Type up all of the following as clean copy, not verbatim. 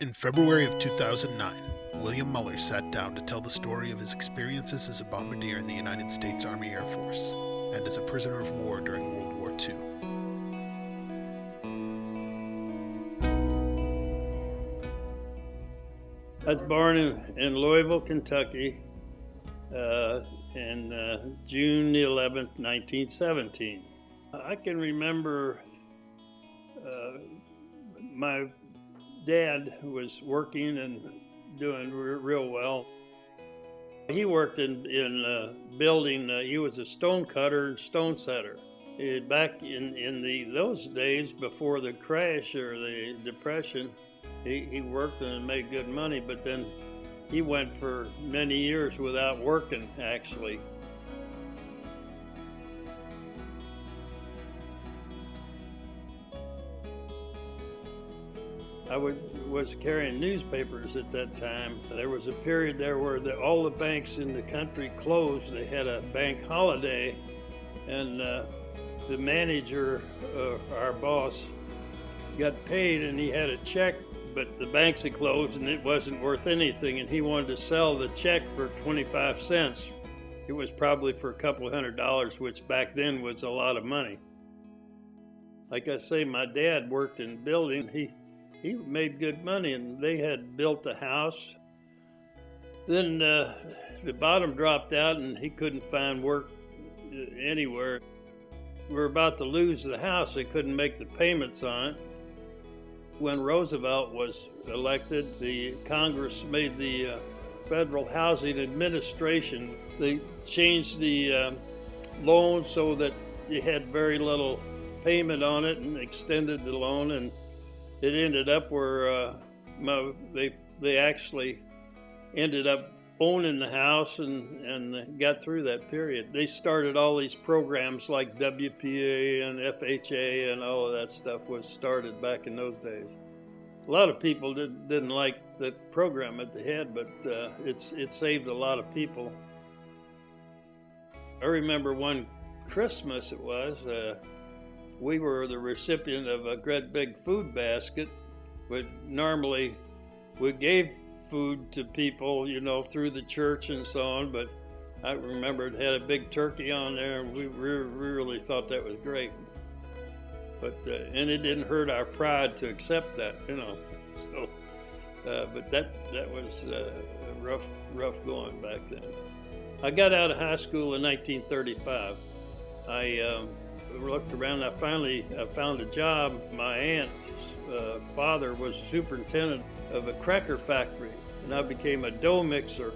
In February of 2009, William Muller sat down to tell the story of his experiences as a bombardier in the United States Army Air Force and as a prisoner of war during World War II. I was born in Louisville, Kentucky, in June 11th, 1917. I can remember my dad was working and doing real well. He worked in building, he was a stone cutter and stone setter. Back in those days before the crash or the depression, he worked and made good money, but then he went for many years without working, actually. I was carrying newspapers at that time. There was a period there where all the banks in the country closed. They had a bank holiday, and the manager, our boss, got paid, and he had a check, but the banks had closed and it wasn't worth anything, and he wanted to sell the check for 25 cents. It was probably for a couple of $100, which back then was a lot of money. Like I say, my dad worked in building. He made good money, and they had built a house. Then the bottom dropped out, and he couldn't find work anywhere. We were about to lose the house. They couldn't make the payments on it. When Roosevelt was elected, the Congress made the Federal Housing Administration. They changed the loan so that you had very little payment on it and extended the loan, and it ended up where they actually ended up owning the house and got through that period. They started all these programs like WWII and FHA, and all of that stuff was started back in those days. A lot of people didn't like that program at the head, but it saved a lot of people. I remember one Christmas we were the recipient of a great big food basket. Normally we gave food to people, through the church and so on, but I remember it had a big turkey on there, and we really thought that was great. But and it didn't hurt our pride to accept that, So, but that was rough going back then. I got out of high school in 1935. I looked around. I found a job. My aunt's father was a superintendent of a cracker factory, and I became a dough mixer,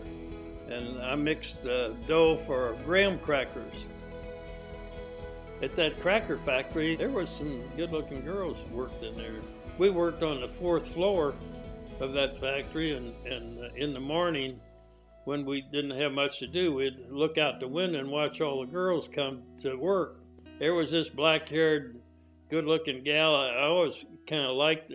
and I mixed dough for graham crackers. At that cracker factory, there was some good-looking girls who worked in there. We worked on the fourth floor of that factory, and in the morning, when we didn't have much to do, we'd look out the window and watch all the girls come to work. There was this black-haired, good-looking gal. I always kind of liked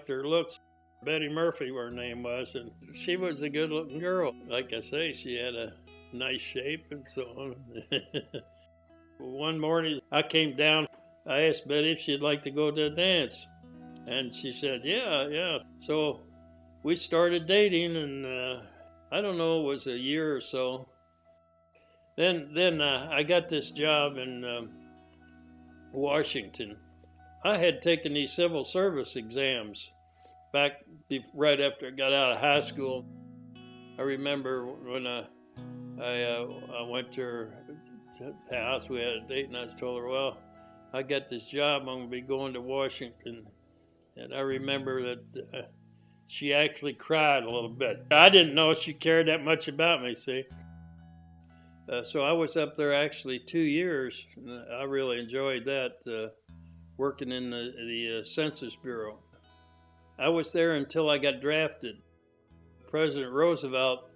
her looks. Betty Murphy, her name was, and she was a good-looking girl. Like I say, she had a nice shape and so on. One morning, I came down. I asked Betty if she'd like to go to a dance, and she said, yeah. So we started dating, and I don't know, it was a year or so. Then I got this job in Washington. I had taken these civil service exams back right after I got out of high school. I remember when I went to her house, we had a date, and I told her, well, I got this job, I'm going to be going to Washington. And I remember that she actually cried a little bit. I didn't know she cared that much about me, see. So I was up there actually 2 years. I really enjoyed that, working in the Census Bureau. I was there until I got drafted. President Roosevelt,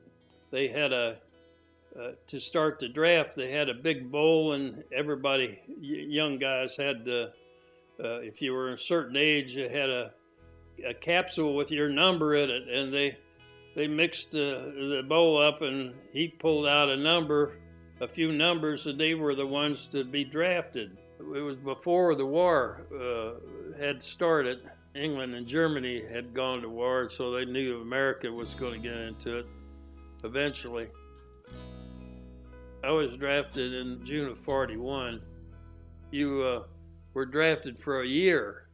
they had to start the draft, they had a big bowl, and everybody, young guys, had if you were a certain age, you had a capsule with your number in it, and they mixed the bowl up, and he pulled out a few numbers, and they were the ones to be drafted. It was before the war had started. England and Germany had gone to war, so they knew America was going to get into it eventually. I was drafted in June of '41. You were drafted for a year.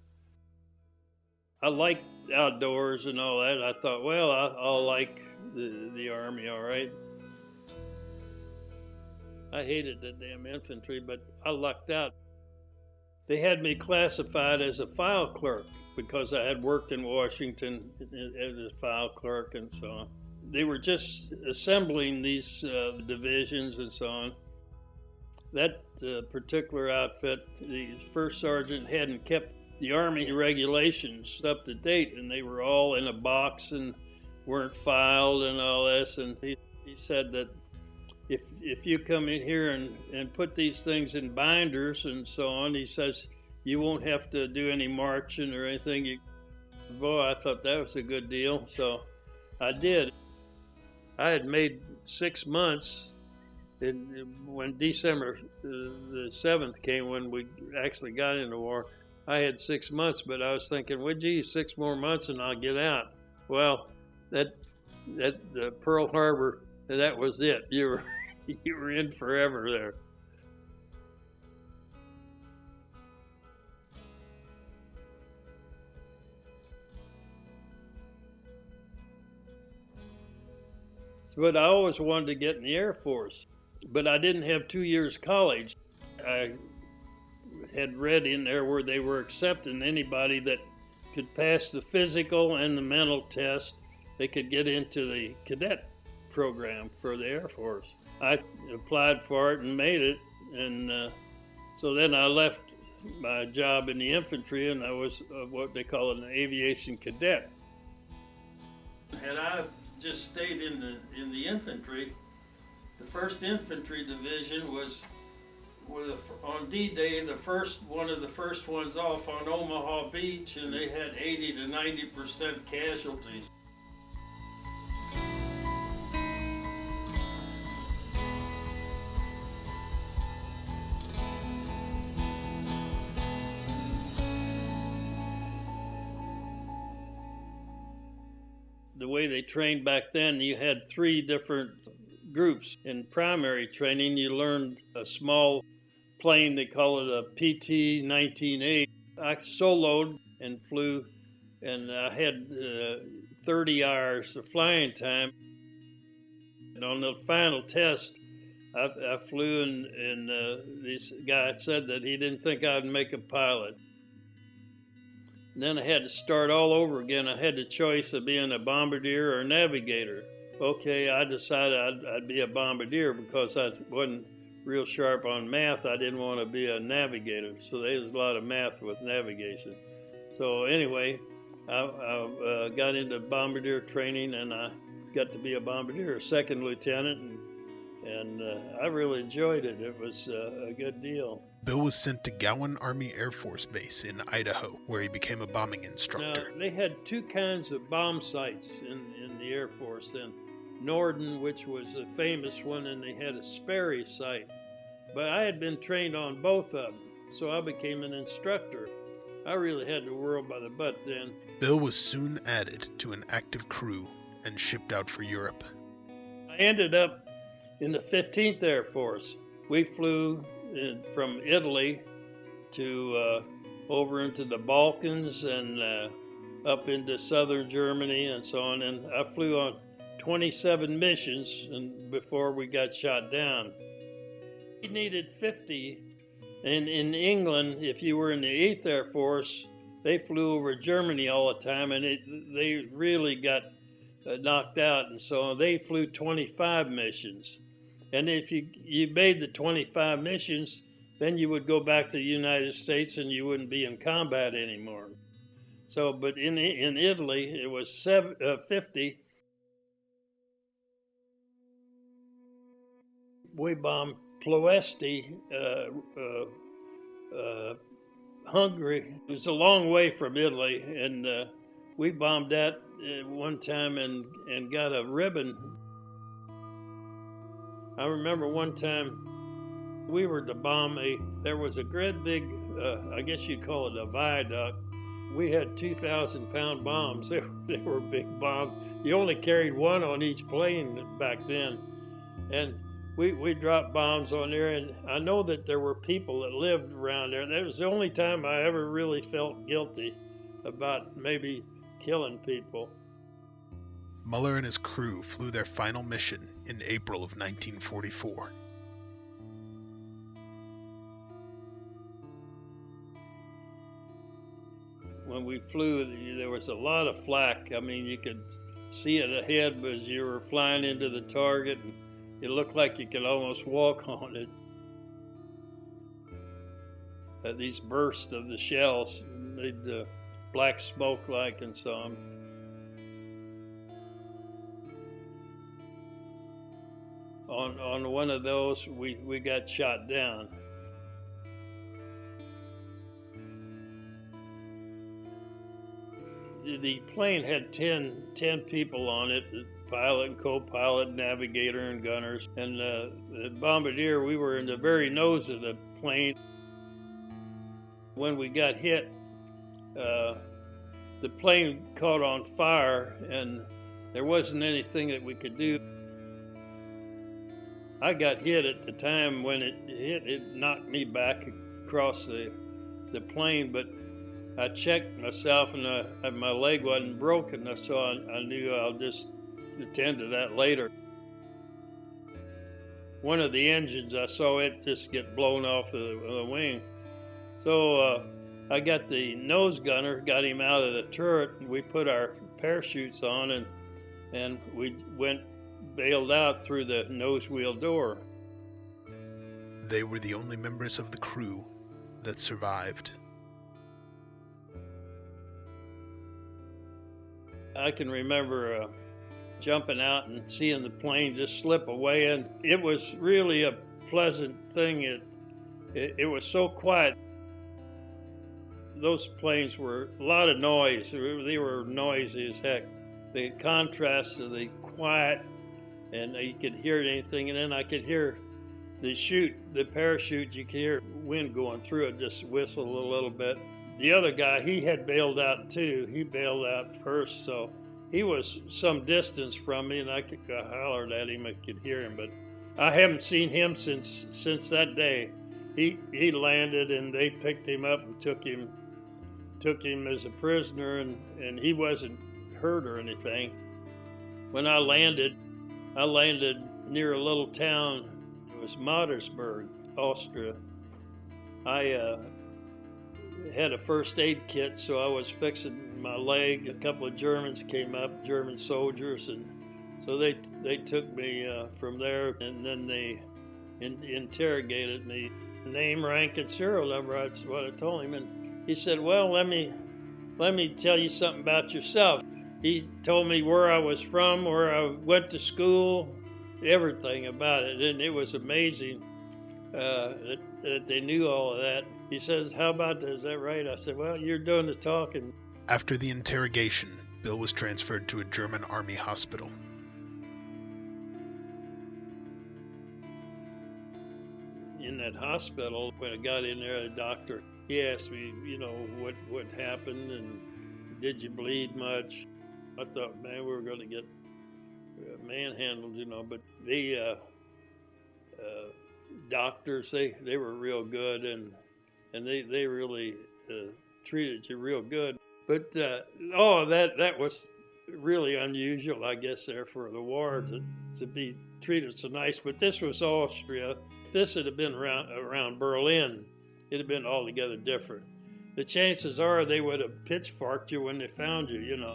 I liked outdoors and all that. I thought, well, I'll like the Army, all right. I hated the damn infantry, but I lucked out. They had me classified as a file clerk because I had worked in Washington as a file clerk and so on. They were just assembling these divisions and so on. That particular outfit, the first sergeant hadn't kept the Army regulations up to date, and they were all in a box and weren't filed and all this. And he said that if you come in here and put these things in binders and so on, he says, you won't have to do any marching or anything. Boy, I thought that was a good deal, so I did. I had made 6 months when December the 7th came, when we actually got into war. I had 6 months, but I was thinking, well, gee, 6 more months and I'll get out. Well, the Pearl Harbor, that was it. You were in forever there. But I always wanted to get in the Air Force, but I didn't have 2 years college. I had read in there where they were accepting anybody that could pass the physical and the mental test. They could get into the cadet program for the Air Force. I applied for it and made it, and so then I left my job in the infantry, and I was what they call an aviation cadet. Had I just stayed in the infantry, the 1st Infantry Division was on D-Day one of the first ones off on Omaha Beach, and they had 80 to 90% casualties. The way they trained back then, you had 3 different groups. In primary training, you learned a small plane, they call it a PT-19A. I soloed and flew, and I had 30 hours of flying time. And on the final test, I flew, and this guy said that he didn't think I'd make a pilot. And then I had to start all over again. I had the choice of being a bombardier or a navigator. Okay, I decided I'd be a bombardier because I wasn't real sharp on math. I didn't want to be a navigator, so there was a lot of math with navigation. So anyway, I got into bombardier training, and I got to be a bombardier, 2nd lieutenant, and I really enjoyed it. It was a good deal. Bill was sent to Gowan Army Air Force Base in Idaho, where he became a bombing instructor. Now, they had 2 kinds of bomb sites in the Air Force then. Norden, which was a famous one, and they had a Sperry site. But I had been trained on both of them, so I became an instructor. I really had the world by the butt then. Bill was soon added to an active crew and shipped out for Europe. I ended up in the 15th Air Force. We flew from Italy to over into the Balkans and up into southern Germany and so on. And I flew on 27 missions and before we got shot down. We needed 50. And in England, if you were in the 8th Air Force, they flew over Germany all the time, and they really got knocked out. And so they flew 25 missions. And if you made the 25 missions, then you would go back to the United States and you wouldn't be in combat anymore. So, but in Italy, it was 50. We bombed Ploesti, Hungary. It was a long way from Italy, and we bombed that one time and got a ribbon. I remember one time we were to bomb there was a great big, I guess you'd call it a viaduct, We had 2,000-pound bombs. They were big bombs. You only carried one on each plane back then. And we dropped bombs on there, and I know that there were people that lived around there. That was the only time I ever really felt guilty about maybe killing people. Muller and his crew flew their final mission in April of 1944. When we flew, there was a lot of flak. I mean, you could see it ahead as you were flying into the target, and it looked like you could almost walk on it. These bursts of the shells made the black smoke like and so on. On one of those, we got shot down. The plane had 10 people on it, the pilot and co-pilot, navigator and gunners. And the bombardier, we were in the very nose of the plane. When we got hit, the plane caught on fire and there wasn't anything that we could do. I got hit at the time when it hit. It knocked me back across the plane, but I checked myself and my leg wasn't broken, so I knew I'll just attend to that later. One of the engines, I saw it just get blown off the wing. So I got the nose gunner, got him out of the turret, and we put our parachutes on and we bailed out through the nose wheel door. They were the only members of the crew that survived. I can remember jumping out and seeing the plane just slip away, and it was really a pleasant thing. It was so quiet. Those planes were a lot of noise. They were noisy as heck. The contrast of the quiet, and you could hear anything, and then I could hear the parachute, you could hear wind going through it, just whistle a little bit. The other guy, he had bailed out too. He bailed out first, so he was some distance from me, and I hollered at him. I could hear him, but I haven't seen him since that day. He landed, and they picked him up and took him as a prisoner, and he wasn't hurt or anything. When I landed near a little town. It was Mattersburg, Austria. I had a first aid kit, so I was fixing my leg. A couple of Germans came up, German soldiers, and so they took me from there, and then they interrogated me. Name, rank, and serial number, that's what I told him. And he said, well, let me tell you something about yourself. He told me where I was from, where I went to school, everything about it. And it was amazing that they knew all of that. He says, how about that? Is that right? I said, well, you're doing the talking. After the interrogation, Bill was transferred to a German army hospital. In that hospital, when I got in there, the doctor, he asked me, what happened and did you bleed much? I thought, man, we were going to get manhandled, but the doctors, they were real good, and they really treated you real good. But that was really unusual, I guess, there for the war to be treated so nice. But this was Austria. If this had been around Berlin, it'd have been altogether different. The chances are they would have pitchforked you when they found you,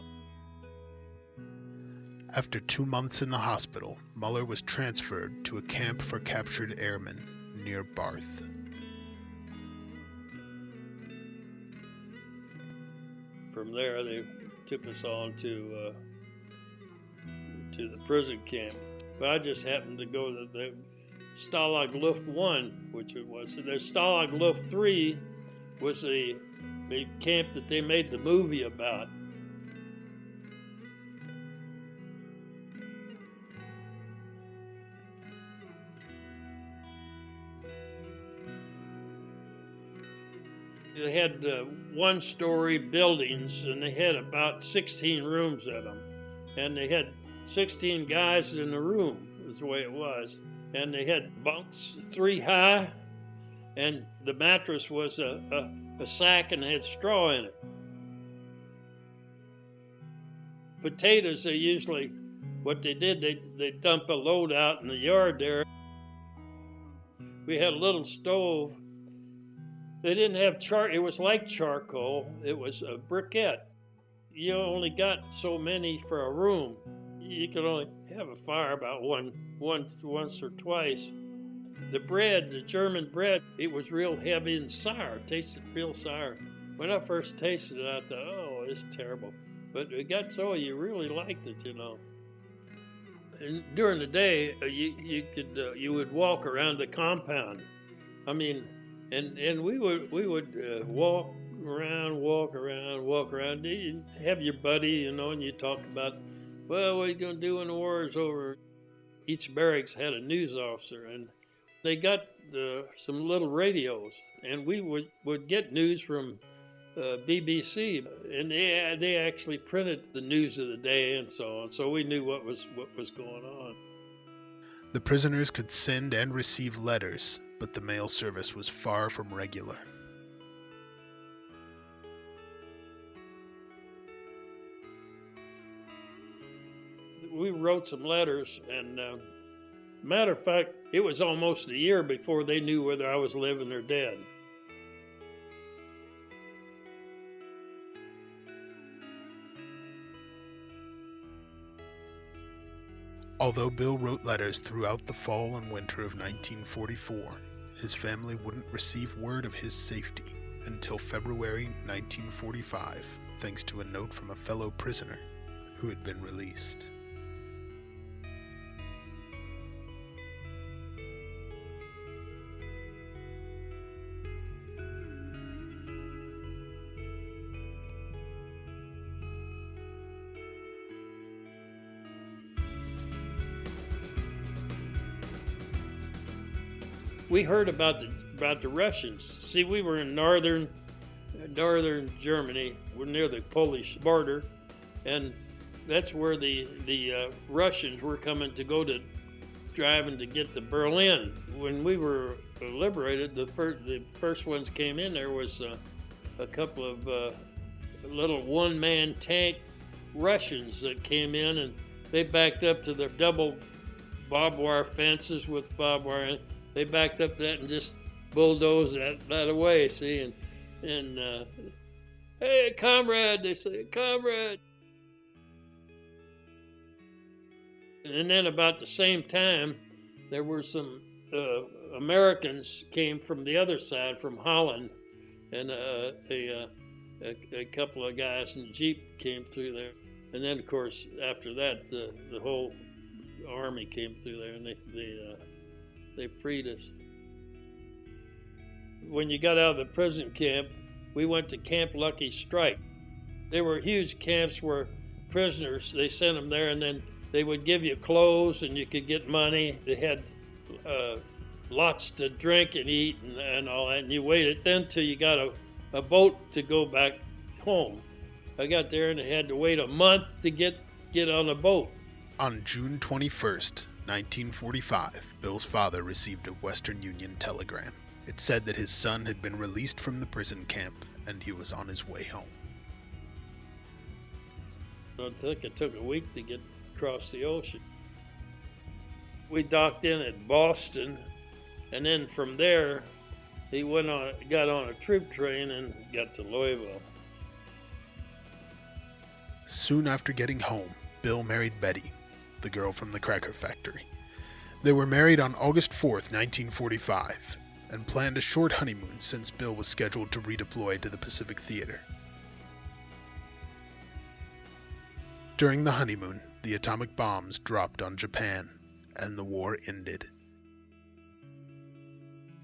After 2 months in the hospital, Muller was transferred to a camp for captured airmen near Barth. From there, they took us on to the prison camp. But I just happened to go to the Stalag Luft 1, which it was. So the Stalag Luft 3 was the camp that they made the movie about. They had one-story buildings, and they had about 16 rooms in them. And they had 16 guys in the room, is the way it was. And they had bunks 3 high, and the mattress was a sack and had straw in it. Potatoes, they usually, what they did, they dump a load out in the yard there. We had a little stove. They didn't have it was like charcoal. It was a briquette. You only got so many for a room. You could only have a fire about once or twice. The bread, the German bread, it was real heavy and sour. It tasted real sour. When I first tasted it, I thought, oh, it's terrible. But it got so you really liked it, you know. And during the day, you would walk around the compound. I mean, and we would walk around. You have your buddy, you know, and you talk about, well, what are you gonna do when the war is over? Each barracks had a news officer, and they got some little radios, and we would get news from BBC, and they actually printed the news of the day and so on, so we knew what was going on. The prisoners could send and receive letters, but the mail service was far from regular. We wrote some letters, and matter of fact, it was almost a year before they knew whether I was living or dead. Although Bill wrote letters throughout the fall and winter of 1944, his family wouldn't receive word of his safety until February 1945, thanks to a note from a fellow prisoner who had been released. We heard about the Russians. See, we were in northern Germany. We're near the Polish border, and that's where the Russians were coming to go to driving to get to Berlin. When we were liberated, the first ones came in. There was a couple of little one-man tank Russians that came in, and they backed up to their double barbed wire fences with barbed wire. They backed up that and just bulldozed that away, see, and hey, comrade, they say, comrade. And then about the same time, there were some Americans came from the other side, from Holland, and a couple of guys in the Jeep came through there. And then, of course, after that, the whole army came through there, and they freed us. When you got out of the prison camp, we went to Camp Lucky Strike. They were huge camps where prisoners, they sent them there, and then they would give you clothes and you could get money. They had lots to drink and eat and all that, and you waited then till you got a boat to go back home. I got there and I had to wait a month to get on a boat. On June 21st, 1945, Bill's father received a Western Union telegram. It said that his son had been released from the prison camp and he was on his way home. I think it took a week to get across the ocean. We docked in at Boston, and then from there, he got on a troop train and got to Louisville. Soon after getting home, Bill married Betty, the girl from the cracker factory. They were married on August 4th, 1945, and planned a short honeymoon since Bill was scheduled to redeploy to the Pacific Theater. During the honeymoon, the atomic bombs dropped on Japan, and the war ended.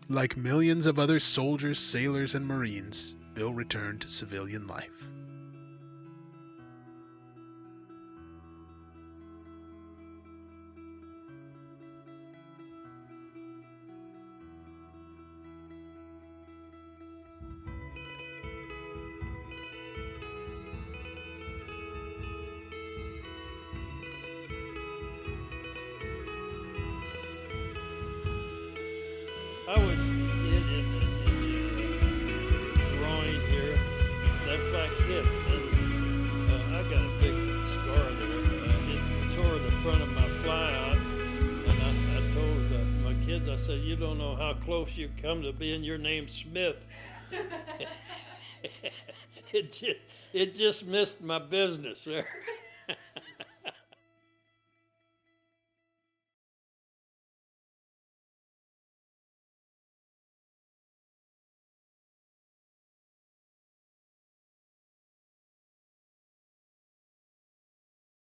Like millions of other soldiers, sailors, and Marines, Bill returned to civilian life. I was in the groin here, that black hip, and I got a big scar there. It tore the front of my fly out, and I told my kids, I said, you don't know how close you come to being your name Smith. It just missed my business there.